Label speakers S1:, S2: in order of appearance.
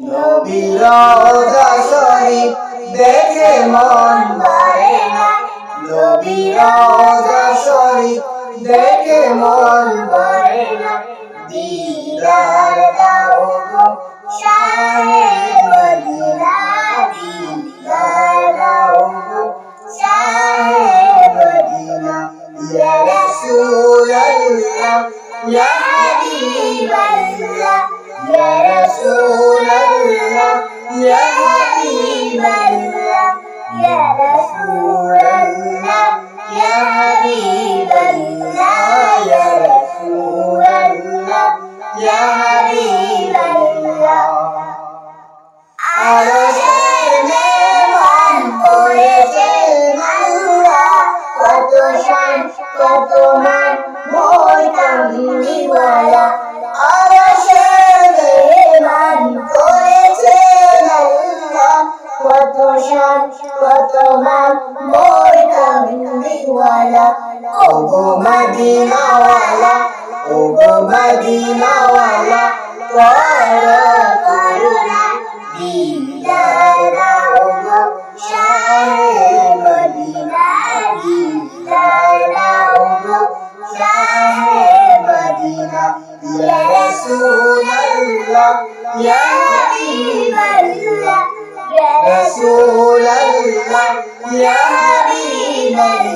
S1: নবীর রওজা শরীফ দেখে মন ভরে না, নবীর রওজা শরীফ দেখে মন ভরে না। দিদার দাও গো শাহে মদিনা, দিদার দাও গো শাহে মদিনা। ইয়া রাসূলাল্লাহ ইয়া হাবিবাল্লাহ, ইয়া রাসূলাল্লাহ ইয়া হাবিবাল্লাহ, ইয়া রাসূলাল্লাহ ইয়া হাবিবাল্লাহ, ইয়া রাসূলাল্লাহ ইয়া হাবিবাল্লাহ। আরশের মেহমান করেছেন আল্লাহ, কত শান কত মান মোর কামলিওয়ালা। আরশের মেহমান করেছেন আল্লাহ, কত শান কত মান মোর কামলিওয়ালা। ওগো মদিনাওয়ালা, ওগো মদিনাওয়ালা, করো করুণা, দিদার দাও গো শাহে মদিনা, দিদার দাও গো শাহে মদিনা। ইয়া রাসূলাল্লাহ ইয়া হাবিবাল্লাহ, ইয়া রাসূলাল্লাহ ইয়া হাবিবাল্লাহ,